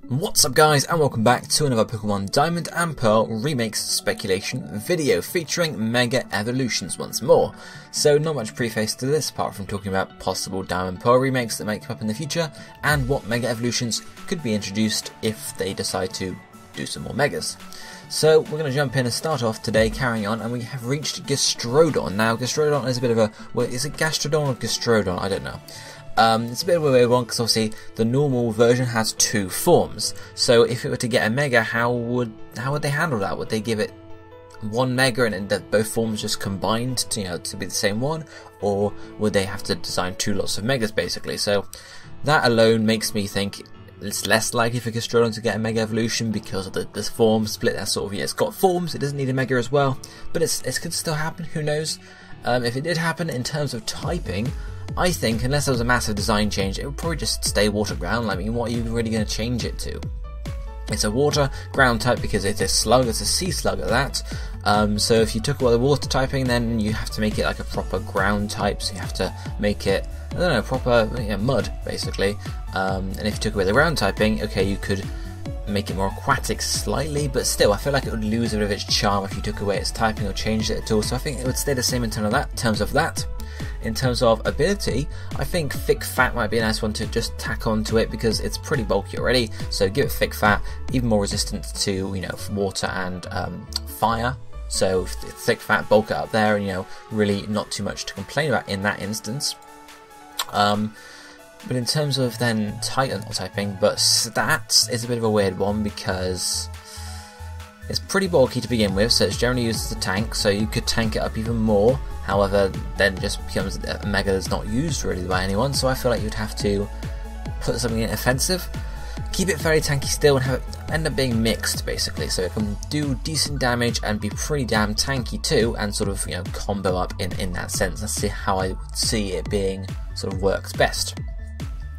What's up guys, and welcome back to another Pokemon Diamond and Pearl Remakes speculation video featuring Mega Evolutions once more. So not much preface to this apart from talking about possible Diamond and Pearl remakes that might come up in the future and what Mega Evolutions could be introduced if they decide to do some more Megas. So we're going to jump in and start off today carrying on, and we have reached Gastrodon. Now Gastrodon is a bit of a, well, is it Gastrodon or Gastrodon? I don't know. It's a bit of a weird one because obviously the normal version has two forms. So if it were to get a Mega, how would they handle that? Would they give it one Mega and then both forms just combined to, to be the same one, or would they have to design two lots of Megas basically? So that alone makes me think it's less likely for Gastrodon to get a Mega Evolution because of the form split. That sort of, it's got forms, it doesn't need a Mega as well, but it could still happen. Who knows? If it did happen, in terms of typing, I think, unless there was a massive design change, it would probably just stay water ground. I mean, what are you really going to change it to? It's a water ground type because it's a slug, it's a sea slug at that. So if you took away the water typing, then you have to make it like a proper ground type, so you have to make it, I don't know, proper mud basically. And if you took away the ground typing, okay, you could make it more aquatic slightly, but still I feel like it would lose a bit of its charm if you took away its typing or changed it at all. So I think it would stay the same in terms of that. In terms of ability, I think Thick Fat might be a nice one to just tack onto it because it's pretty bulky already. So give it Thick Fat, even more resistant to water and fire. So Thick Fat, bulk it up there, and really not too much to complain about in that instance. But in terms of then typing, but stats is a bit of a weird one because it's pretty bulky to begin with, so it's generally used as a tank, so you could tank it up even more. However, then it just becomes a Mega that's not used really by anyone, so I feel like you'd have to put something in offensive, keep it very tanky still, and have it end up being mixed basically, so it can do decent damage and be pretty damn tanky too, and sort of combo up in that sense. Let's see how I would see it being sort of works best.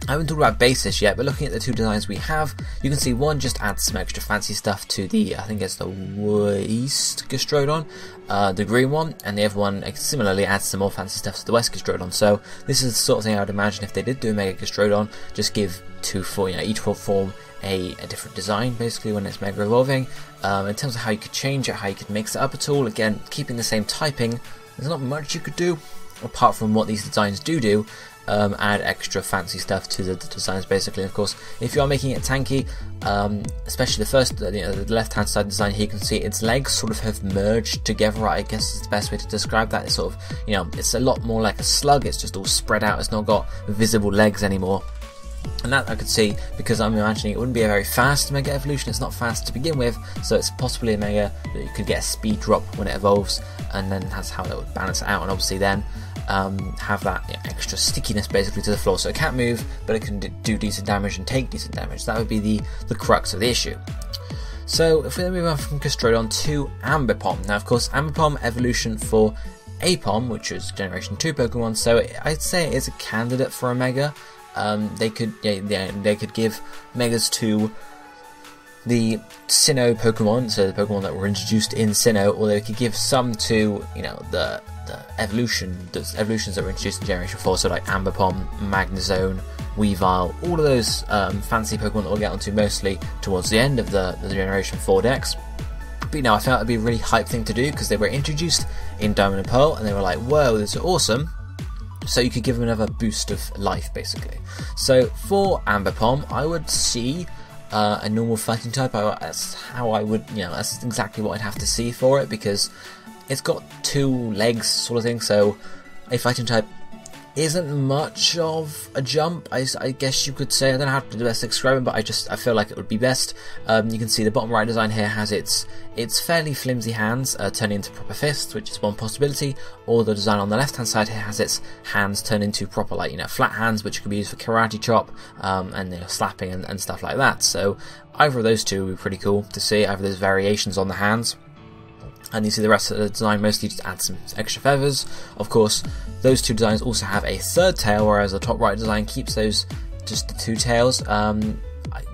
I haven't talked about basis yet, but looking at the two designs we have, you can see one just adds some extra fancy stuff to the, I think it's the East Gastrodon, the green one, and the other one similarly adds some more fancy stuff to the West Gastrodon. So this is the sort of thing I would imagine if they did do a Mega Gastrodon, just give each form a different design basically when it's Mega evolving. In terms of how you could change it, how you could mix it up at all, again keeping the same typing, there's not much you could do apart from what these designs do. Add extra fancy stuff to the designs basically. And of course, if you are making it tanky, especially the first, the left hand side design here, you can see its legs sort of have merged together, I guess is the best way to describe that. It's sort of, it's a lot more like a slug, it's just all spread out, it's not got visible legs anymore. And that I could see because I'm imagining it wouldn't be a very fast Mega Evolution. It's not fast to begin with, so it's possibly a Mega that you could get a speed drop when it evolves, and then that's how that would balance it out, and obviously then have that extra stickiness basically to the floor, so it can't move but it can do decent damage and take decent damage. That would be the crux of the issue. So if we then move on from Gastrodon to Ambipom. Now of course Ambipom evolution for Apom, which is Generation 2 Pokemon, so I'd say it is a candidate for a Mega. They could give Megas to the Sinnoh Pokemon, so the Pokemon that were introduced in Sinnoh, or they could give some to the evolutions that were introduced in Generation 4, so like Ambipom, Magnezone, Weavile, all of those fancy Pokemon that we'll get onto mostly towards the end of the Generation 4 decks. But I felt it'd be a really hype thing to do because they were introduced in Diamond and Pearl, and they were like, whoa, this is awesome. So you could give them another boost of life basically. So for Ambipom, I would see a normal fighting type. That's how I would, that's exactly what I'd have to see for it, because it's got two legs sort of thing, so a fighting type isn't much of a jump, I guess you could say. I don't know how to best describe it, but I feel like it would be best. You can see the bottom right design here has its fairly flimsy hands turning into proper fists, which is one possibility, or the design on the left hand side here has its hands turn into proper flat hands, which could be used for karate chop and slapping and stuff like that. So either of those two would be pretty cool to see, either of those variations on the hands. And you see the rest of the design mostly just add some extra feathers. Of course, those two designs also have a third tail, whereas the top right design keeps those just the two tails.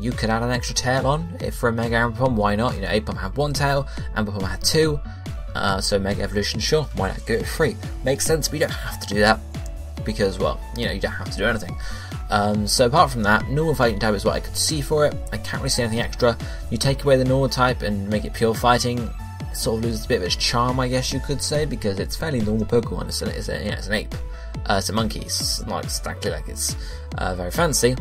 You could add an extra tail on if for a Mega Ambipom, why not? Apom had one tail, Ambipom had two, so Mega Evolution, sure, why not go it free? Makes sense, but you don't have to do that because, well, you don't have to do anything. So apart from that, normal fighting type is what I could see for it. I can't really see anything extra. You take away the normal type and make it pure fighting, it sort of loses a bit of its charm, I guess you could say, because it's fairly normal Pokemon. It's an ape. It's a monkey. It's not exactly like it's very fancy.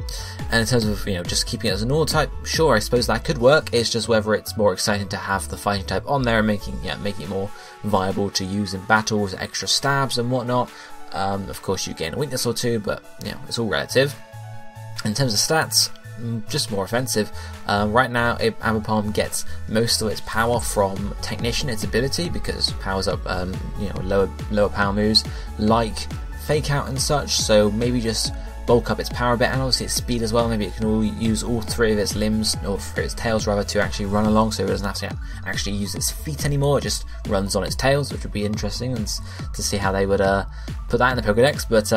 And in terms of just keeping it as a normal type, sure, I suppose that could work. It's just whether it's more exciting to have the fighting type on there and making it more viable to use in battles, extra stabs and whatnot. Of course, you gain a weakness or two, but it's all relative. In terms of stats, just more offensive. Right now, Ambipom gets most of its power from Technician, its ability, because it powers up lower power moves like Fake Out and such. So maybe just bulk up its power a bit, and obviously its speed as well. Maybe it can use all three of its limbs, or its tails rather, to actually run along, so it doesn't have to actually use its feet anymore. It just runs on its tails, which would be interesting, and to see how they would put that in the Pokédex. But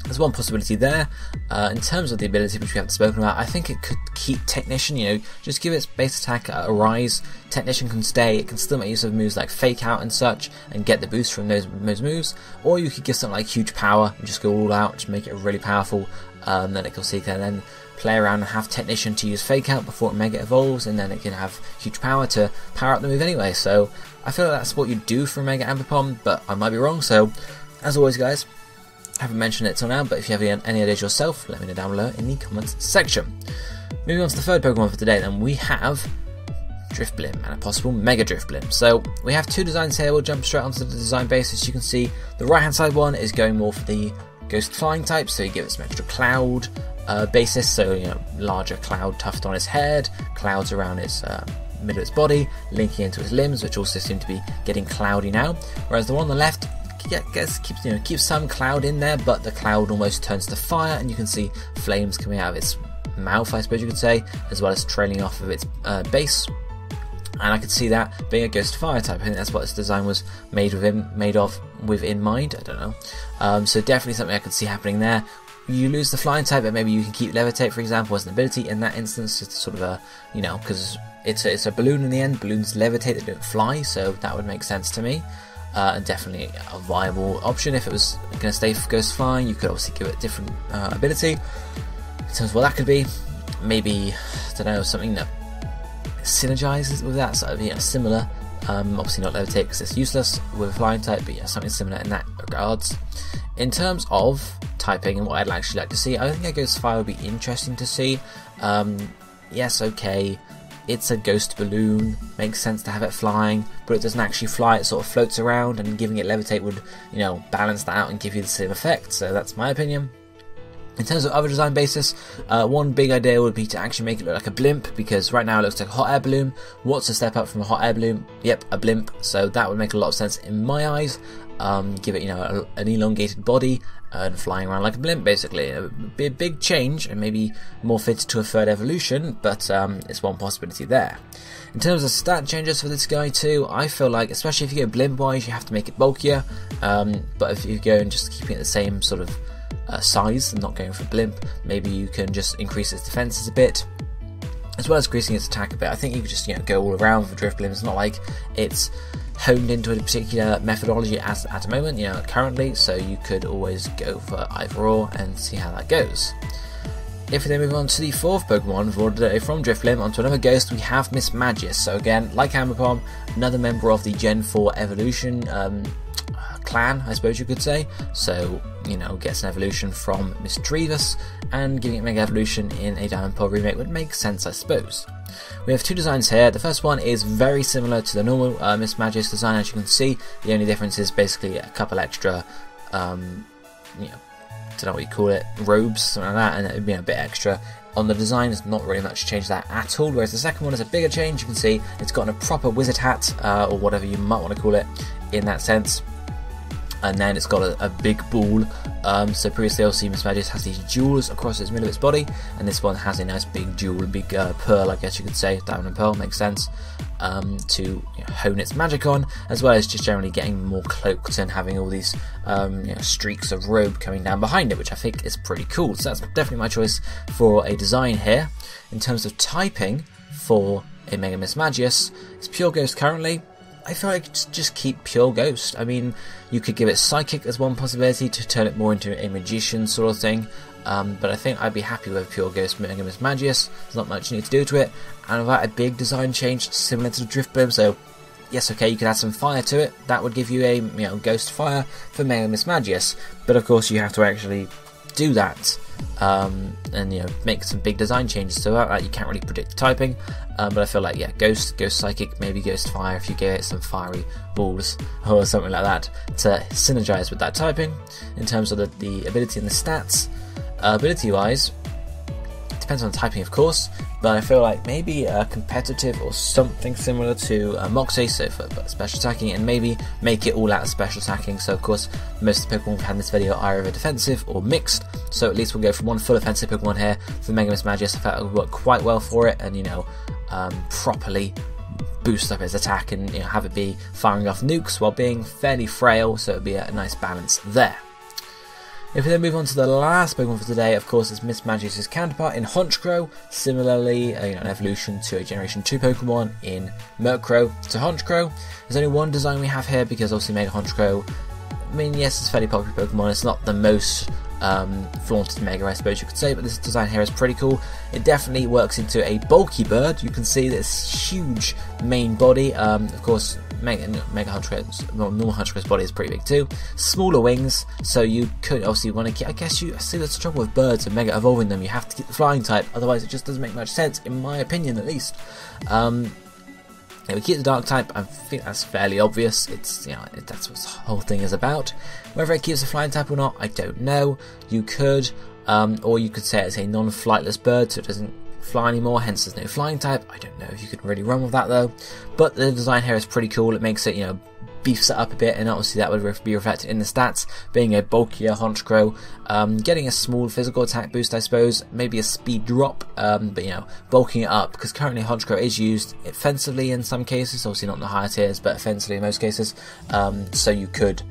there's one possibility there. In terms of the ability, which we haven't spoken about, I think it could keep Technician, just give its base attack a rise. Technician can stay, it can still make use of moves like Fake Out and such, and get the boost from those moves. Or you could give something like Huge Power, and just go all out, just make it really powerful. Then it can then play around and have Technician to use Fake Out before it Mega Evolves, and then it can have Huge Power to power up the move anyway. So I feel like that's what you do for Mega Ambipom, but I might be wrong. So as always, guys, I haven't mentioned it till now, but if you have any ideas yourself, let me know down below in the comments section. Moving on to the third Pokemon for today, then we have Drifblim and a possible Mega Drifblim. So we have two designs here. We'll jump straight onto the design basis. You can see the right hand side one is going more for the Ghost Flying type, so you give it some extra cloud basis, so larger cloud tuft on its head, clouds around its middle of its body, linking into its limbs, which also seem to be getting cloudy now. Whereas the one on the left keeps some cloud in there, but the cloud almost turns to fire, and you can see flames coming out of its mouth, I suppose you could say, as well as trailing off of its base. And I could see that being a Ghost Fire type. I think that's what this design was made of in mind. I don't know. So definitely something I could see happening there. You lose the flying type, but maybe you can keep Levitate, for example, as an ability in that instance. It's sort of a because it's a balloon in the end. Balloons levitate, they don't fly, so that would make sense to me. And definitely a viable option. If it was going to stay Ghost Flying, you could obviously give it a different ability. In terms of what that could be, maybe, I don't know, something that synergizes with that, sort of similar. Obviously not Levitate because it's useless with a flying type, but something similar in that regards. In terms of typing and what I'd actually like to see, I think a Ghost Fire would be interesting to see. Yes, okay. It's a ghost balloon, makes sense to have it flying, but it doesn't actually fly, it sort of floats around, and giving it Levitate would, balance that out and give you the same effect, so that's my opinion. In terms of other design basis, one big idea would be to actually make it look like a blimp, because right now it looks like a hot air balloon. What's a step up from a hot air balloon? Yep, a blimp, so that would make a lot of sense in my eyes. Give it, an elongated body and flying around like a blimp, basically. It would be a big change and maybe more fitted to a third evolution, but it's one possibility there. In terms of stat changes for this guy too, I feel like, especially if you go blimp wise, you have to make it bulkier, but if you go and just keeping it the same sort of size and not going for blimp, maybe you can just increase its defenses a bit, as well as increasing its attack a bit. I think you could just go all around with Drifblim. It's not like it's honed into a particular methodology at the moment, currently, so you could always go for either or and see how that goes. If we then move on to the fourth Pokemon for today from Drifblim, onto another ghost, we have Mismagius. So again, like Ambipom, another member of the Gen 4 evolution clan, I suppose you could say. So, gets an evolution from Mismagius, and giving it Mega Evolution in a Diamond Pearl remake would make sense, I suppose. We have two designs here. The first one is very similar to the normal Mismagius design, as you can see. The only difference is basically a couple extra, don't know what you call it, robes, something like that, and it would be a bit extra on the design. There's not really much change that at all, whereas the second one is a bigger change. You can see it's got a proper wizard hat, or whatever you might want to call it in that sense. And then it's got a big ball. So previously, obviously, Mismagius has these jewels across its middle of its body, and this one has a nice big jewel, big pearl, I guess you could say, diamond and pearl, makes sense, to hone its magic on, as well as just generally getting more cloaked and having all these streaks of robe coming down behind it, which I think is pretty cool. So that's definitely my choice for a design here. In terms of typing for a Mega Mismagius, it's Pure Ghost currently. I feel like just keep Pure Ghost. I mean, you could give it Psychic as one possibility to turn it more into a Magician sort of thing. but I think I'd be happy with a pure Ghost Mega Mismagius. There's not much you need to do to it, and without a big design change similar to the Drifblim. So yes, okay, you could add some fire to it. That would give you a Ghost Fire for Mega Mismagius, but of course you have to actually do that. And make some big design changes to that. You can't really predict the typing, but I feel like Ghost Psychic, maybe Ghost Fire if you gave it some fiery balls or something like that to synergize with that typing. In terms of the ability and the stats, ability wise, it depends on the typing of course, but I feel like maybe competitive or something similar to Moxie, so for special attacking, and maybe make it all out of special attacking. So of course most of the Pokemon we've had in this video are either defensive or mixed, so at least we'll go from one full offensive Pokemon here for Mega Mismagius. I thought it would work quite well for it, and properly boost up its attack and have it be firing off nukes while being fairly frail, so it would be a nice balance there. If we then move on to the last Pokemon for today, of course, is Mismagius' counterpart in Honchkrow. Similarly, an evolution to a Generation 2 Pokemon in Murkrow to Honchkrow. There's only one design we have here because obviously Mega Honchkrow, I mean, yes, it's a fairly popular Pokemon. It's not the most flaunted Mega, I suppose you could say, but this design here is pretty cool. It definitely works into a bulky bird. You can see this huge main body. Of course, Mega Honchkrow's, well, normal Honchkrow's body is pretty big too. Smaller wings, so you could obviously want to keep, I guess you see that's the trouble with birds and Mega evolving them, you have to keep the flying type, otherwise it just doesn't make much sense, in my opinion at least. If we keep the dark type, I think that's fairly obvious. It's that's what this whole thing is about. Whether it keeps the flying type or not, I don't know. You could, or you could say it's a non-flightless bird, so it doesn't fly anymore, hence there's no flying type. I don't know if you can really run with that though. But the design here is pretty cool. It makes it, beefs it up a bit, and obviously that would be reflected in the stats, being a bulkier Honchkrow, getting a small physical attack boost, I suppose, maybe a speed drop, but bulking it up, because currently Honchkrow is used offensively in some cases, obviously not in the higher tiers, but offensively in most cases, so you could,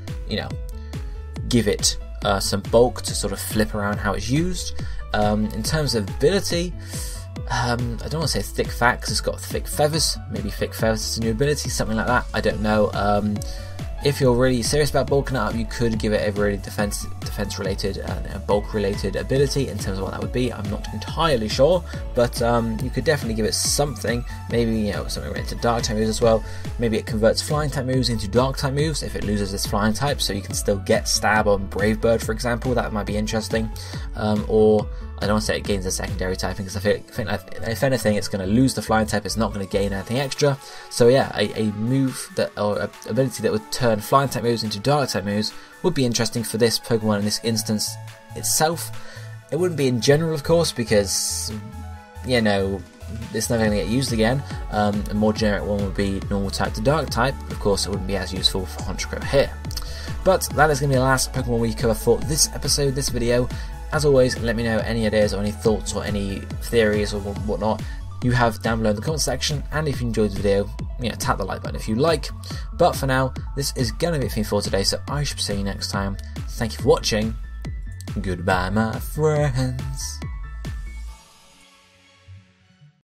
give it some bulk to sort of flip around how it's used. In terms of ability, I don't want to say thick fat because it's got thick feathers. Maybe thick feathers is a new ability, something like that. I don't know. If you're really serious about bulking it up, you could give it a really defense related and bulk related ability. In terms of what that would be, I'm not entirely sure, but you could definitely give it something. Maybe something related to dark type moves as well. Maybe it converts flying type moves into dark type moves if it loses its flying type, so you can still get stab on Brave Bird, for example. That might be interesting. Or I don't want to say it gains a secondary typing, because I think if anything it's going to lose the flying type, it's not going to gain anything extra. So yeah, a move or a ability that would turn flying type moves into dark type moves would be interesting for this Pokemon in this instance itself. It wouldn't be in general, of course, because it's never going to get used again. A more generic one would be normal type to dark type. Of course, it wouldn't be as useful for Honchkrow here. But that is going to be the last Pokemon we cover for this episode, this video. As always, let me know any ideas or any thoughts or any theories or whatnot you have down below in the comment section, and if you enjoyed the video, tap the like button if you like. But for now, this is going to be it for me for today, so I shall see you next time. Thank you for watching. Goodbye, my friends.